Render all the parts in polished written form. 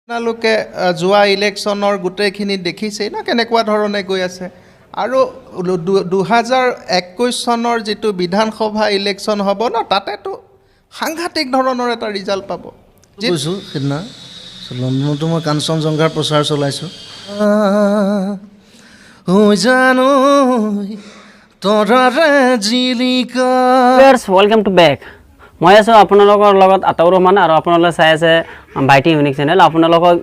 আপোনালোকে যোৱা ইলেকশ্যনৰ গোটেইখিনি দেখিছেই ন কেনেকুৱা ধৰণে গৈ আছে আৰু 2021 চনৰ যিটো বিধানসভা ইলেকশ্যন হ'ব ন তাতেতো সাংঘাতিক ধৰণৰ এটা ৰিজাল্ট পাব কৈছোঁ সিদিনা লণ্ডনতো মই কাঞ্চনজংঘাৰ প্ৰচাৰ চলাইছোঁ ৱেলকাম টু বেক মই আছোঁ আপোনালোকৰ লগত আতাউৰ ৰহমান আৰু আপোনালোকে চাই আছে বাইটি ইউনিক চেনেল আপোনালোকক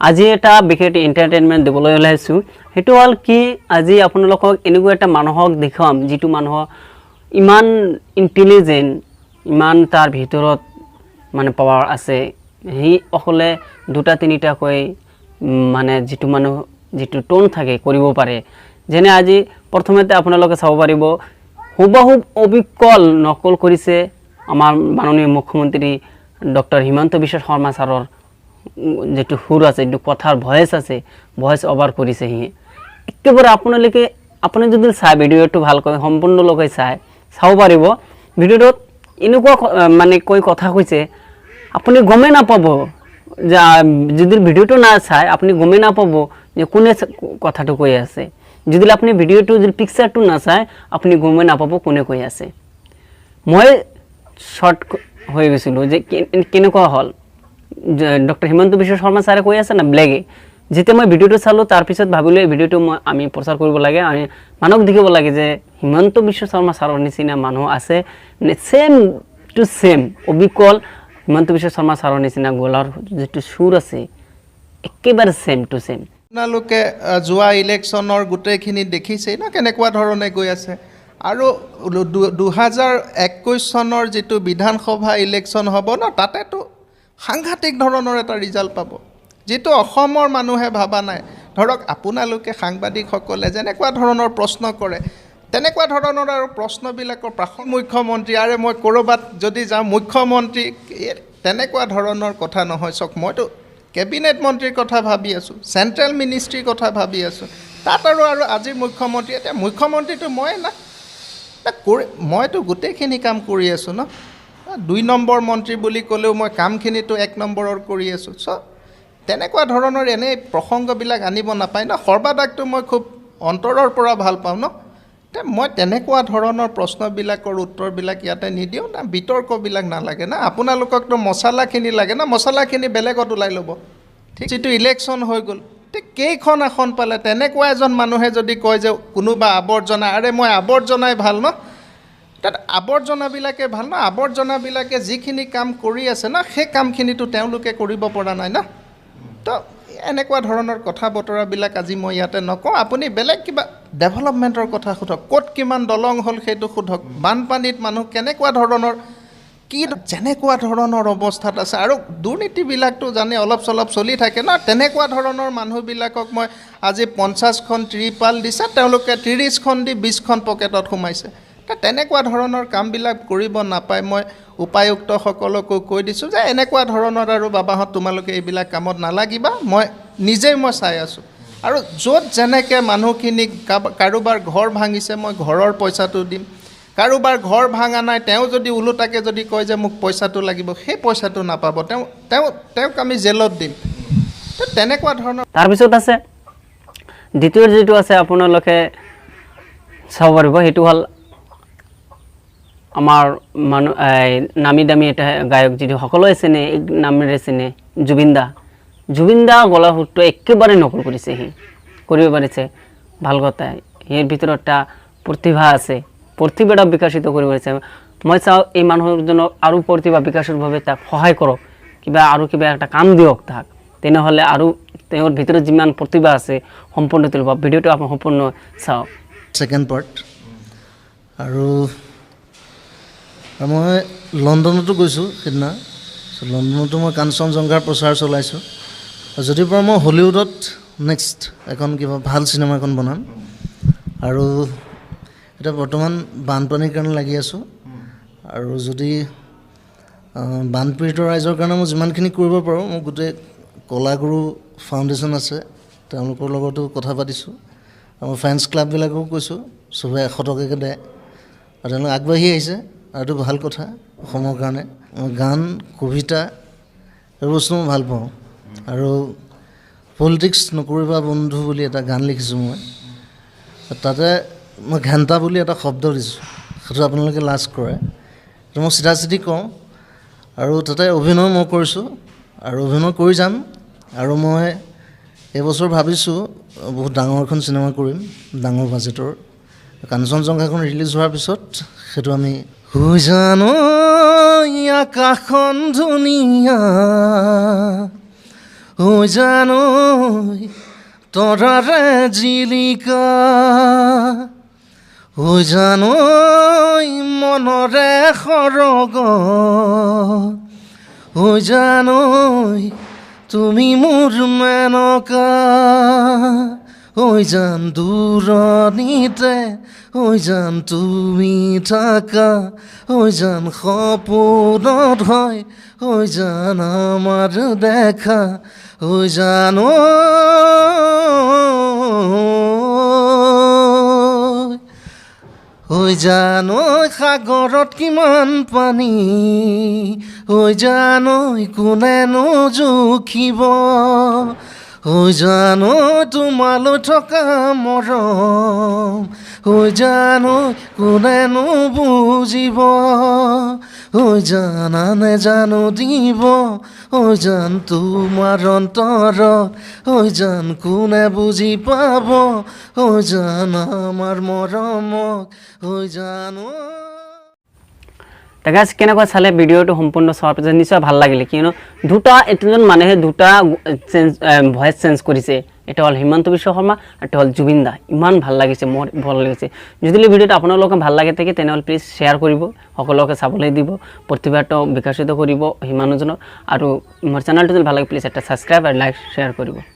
আজি এটা বিশেষ এণ্টাৰটেইনমেণ্ট দিবলৈ ওলাইছোঁ সেইটো হ'ল কি আজি আপোনালোকক এনেকুৱা এটা মানুহক দেখুৱাম যিটো মানুহ ইমান ইণ্টেলিজেণ্ট ইমান তাৰ ভিতৰত মানে পাৱাৰ আছে সি অকলে দুটা তিনিটাকৈ মানে যিটো মানুহ যিটো টোন থাকে কৰিব পাৰে যেনে আজি প্ৰথমতে আপোনালোকে চাব পাৰিব হুবহুব অবিকল নকল কৰিছে আমাৰ মাননীয় মুখ্যমন্ত্ৰী ডক্টৰ হিমন্ত বিশ্ব শৰ্মা ছাৰৰ যেটো সুৰ আছে যেটো কথাৰ ভয়েস আছে ভয়েস ওভাৰ কৰিছে হি একেবাৰে আপুনি যদি চাই ভিডিঅটো ভালকৈ সম্পূৰ্ণকৈ চাব পাৰিব ভিডিঅটোত এনেকুৱা মানে কৈ কথা কৈছে আপুনি গমে নাপাব যে যদি ভিডিঅটো না চাই আপুনি গমে নাপাব যে কোনে কথাটো কৈ আছে যদি আপুনি ভিডিঅটো যদি পিকচাৰটো না চাই আপুনি গমে নাপাব কোনে কৈ আছে মই শৰ্ট হয়ে গেছিল যে কেনেকুৱা হল ডক্টৰ হিমন্ত বিশ্ব শৰ্মা ছাৰে কৈ আছে না ব্লেগে যেতিয়া মই ভিডিঅটো চালো তাৰ পিছত ভাবিলো এই ভিডিঅটো আমি প্ৰচাৰ কৰিব লাগে আমি মানুহক দেখিব লাগে যে হিমন্ত বিশ্ব শৰ্মা ছাৰৰ নিচিনা মানুহ আছে সেম টু সেম অবিকল হিমন্ত বিশ্ব শৰ্মা ছাৰৰ নিচিনা গলাৰ যেটো সুৰ আছে একেবাৰে সেম টু সেম আপোনালোকে যোৱা ইলেকশ্যনৰ গোটেইখিনি দেখিছেই ন কেনেকুৱা ধৰণে গৈ আছে আৰু 2021 চনৰ যিটো বিধানসভা ইলেকশ্যন হ'ব ন তাতেতো সাংঘাতিক ধৰণৰ এটা ৰিজাল্ট পাব যিটো অসমৰ মানুহে ভাবা নাই ধৰক আপোনালোকে সাংবাদিকসকলে যেনেকুৱা ধৰণৰ প্ৰশ্ন কৰে তেনেকুৱা ধৰণৰ আৰু প্ৰশ্নবিলাকৰ প্ৰাসংগিক মুখ্যমন্ত্ৰী আৰে মই ক'ৰবাত যদি যাওঁ মুখ্যমন্ত্ৰী তেনেকুৱা ধৰণৰ কথা নহয় চক মইতো কেবিনেট মন্ত্ৰীৰ কথা ভাবি আছোঁ চেণ্ট্ৰেল মিনিষ্ট্ৰীৰ কথা ভাবি আছোঁ তাত আৰু আজিৰ মুখ্যমন্ত্ৰী এতিয়া মুখ্যমন্ত্ৰীটো মই না মইতো গোটেইখিনি কাম কৰি আছোঁ ন 2 নম্বৰ মন্ত্ৰী বুলি ক'লেও মই কামখিনিতো 1 নম্বৰৰ কৰি আছোঁ চ' তেনেকুৱা ধৰণৰ এনেই প্ৰসংগবিলাক আনিব নাপায় ন সৰ্বাদাকটো মই খুব অন্তৰৰ পৰা ভাল পাওঁ ন মই তেনেকুৱা ধৰণৰ প্ৰশ্নবিলাকৰ উত্তৰবিলাক ইয়াতে নিদিওঁ না বিতৰ্কবিলাক নালাগে না আপোনালোককতো মছলাখিনি লাগে না মছলাখিনি বেলেগত ওলাই ল'ব ঠিক যিটো ইলেকশ্যন হৈ গ'ল কেইখন আসন পালে তেনেকুৱা এজন মানুহে যদি কয় যে কোনোবা আৱৰ্জনা আৰে মই আৱৰ্জনাই ভাল ন তাত আৱৰ্জনাবিলাকে ভাল ন আৱৰ্জনাবিলাকে যিখিনি কাম কৰি আছে ন সেই কামখিনিতো তেওঁলোকে কৰিব পৰা নাই ন তো এনেকুৱা ধৰণৰ কথা বতৰাবিলাক আজি মই ইয়াতে নকওঁ আপুনি বেলেগ কিবা ডেভেলপমেণ্টৰ কথা সোধক ক'ত কিমান দলং হ'ল সেইটো সোধক বানপানীত মানুহ কেনেকুৱা ধৰণৰ কি যেনেকুৱা ধৰণৰ অৱস্থাত আছে আৰু দুৰ্নীতিবিলাকতো জানে অলপ চলপ চলি থাকে ন তেনেকুৱা ধৰণৰ মানুহবিলাকক মই আজি 50খন ত্ৰিপাল দিছে তেওঁলোকে 30খন দি 20খন পকেটত সোমাইছে তেনেকুৱা ধৰণৰ কামবিলাক কৰিব নাপায় মই উপায়ুক্তসকলকো কৈ দিছোঁ যে এনেকুৱা ধৰণৰ আৰু বাবাহঁত তোমালোকে এইবিলাক কামত নালাগিবা মই নিজেই চাই আছোঁ আৰু য'ত যেনেকৈ মানুহখিনি কাৰোবাৰ ঘৰ ভাঙিছে মই ঘৰৰ পইচাটো দিম কাৰোবাৰ ঘৰ ভাঙা নাই তেওঁ যদি ওলোটাকে যদি কয় যে মোক পইচাটো লাগিব সেই পইচাটো নাপাব তেওঁক আমি জেলত দিম তেনেকুৱা ধৰণৰ তাৰপিছত আছে দ্বিতীয় যিটো আছে আপোনালোকে চাব পাৰিব সেইটো হ'ল আমাৰ নামী দামী এটা গায়ক যিটো সকলোৱে চিনে নামেৰে চিনে জুবিন দা গলা সুৰটো একেবাৰে নকল কৰিছে সি কৰিব পাৰিছে ভাল কথা ইয়াৰ ভিতৰত এটা প্ৰতিভা আছে প্ৰতিভাটা বিকশিত কৰিব পাৰিছে মই চাওঁ এই মানুহজনক আৰু প্ৰতিভা বিকাশৰ বাবে তাক সহায় কৰক কিবা একটা কাম দিয়ক তাক তেনেহ'লে আৰু তেওঁৰ ভিতৰত যিমান প্ৰতিভা আছে সম্পূৰ্ণ তুলিব ভিডিঅ'টো আপুনি সম্পূৰ্ণ চাওক ছেকেণ্ড পাৰ্ট আৰু মই লণ্ডনতো গৈছোঁ সিদিনা লণ্ডনতো মই কাঞ্চনজংঘাৰ প্ৰচাৰ চলাইছোঁ যদি পৰা মই হলিউডত নেক্সট এখন কিবা ভাল চিনেমা এখন বনাম আৰু এতিয়া বৰ্তমান বানপানীৰ কাৰণে লাগি আছোঁ আৰু যদি বানপীড়িত ৰাইজৰ কাৰণে মই যিমানখিনি কৰিব পাৰোঁ মই গোটেই কলাগুৰু ফাউণ্ডেশ্যন আছে তেওঁলোকৰ লগতো কথা পাতিছোঁ আৰু ফ্ৰেণ্ডছ ক্লাববিলাকো কৈছোঁ চবে 100 টকাকৈ দিয়ে আৰু তেওঁলোক আগবাঢ়ি আহিছে আৰু এইটো ভাল কথা অসমৰ কাৰণে গান কবিতা এইবোৰ বস্তু মই ভাল পাওঁ আৰু পলিটিক্স নকৰিবা বন্ধু বুলি এটা গান লিখিছোঁ মই তাতে মই ঘেণ্টা বুলি এটা শব্দ দিছোঁ সেইটো আপোনালোকে লাজ কৰে সেইটো মই চিধা চিধি কওঁ আৰু তাতে অভিনয় মই কৰিছোঁ আৰু অভিনয় কৰি যাম আৰু মই এইবছৰ ভাবিছোঁ বহুত ডাঙৰ এখন চিনেমা কৰিম ডাঙৰ বাজেটৰ কাঞ্চনজংঘাখন ৰিলিজ হোৱাৰ পিছত সেইটো আমি হৈ জানো আকাশখন ধুনীয়া হৈ জানো তৰাৰে জিলিকা হৈ জানো মনৰে সৰগ হৈ জানো তুমি মোৰ মেনকা হৈ জান দূৰণিতে হৈ জান তুমি থাকা হৈ জান সপোনত হয় হৈ জান আমাৰ দেখা হৈ জান হৈ জান সাগৰত কিমান পানী হৈ জান কোনেনো জুখিব হৈ জান তোমালৈ থকা মৰম হৈ জান কোনেনো বুজিব হৈ জানা নেজানো দিব হৈ জান তোমাৰ অন্তৰত হৈ জান কোনে বুজি পাব হৈ জান আমাৰ মৰমক হৈ জানো গাইজ কেনেকুৱা চালে ভিডিঅ'টো সম্পূৰ্ণ চোৱাৰ পিছত নিশ্চয় ভাল লাগিলে কিয়নো দুটা এজন মানুহে দুটা ভইচ চেঞ্জ কৰিছে এটা হ'ল হিমন্ত বিশ্ব শৰ্মা আৰু এটা হ'ল জুবিন দা ইমান ভাল লাগিছে মোৰ ভাল লাগিছে যদি ভিডিঅ'টো আপোনালোকে ভাল লাগে থাকে তেনেহ'লে প্লিজ শ্বেয়াৰ কৰিব সকলোকে চাবলৈ দিব প্ৰতিভাটো বিকশিত কৰিব সেই মানুহজনক আৰু মোৰ চেনেলটো যদি ভাল লাগে প্লিজ এটা ছাবস্ক্ৰাইব আৰু লাইক শ্বেয়াৰ কৰিব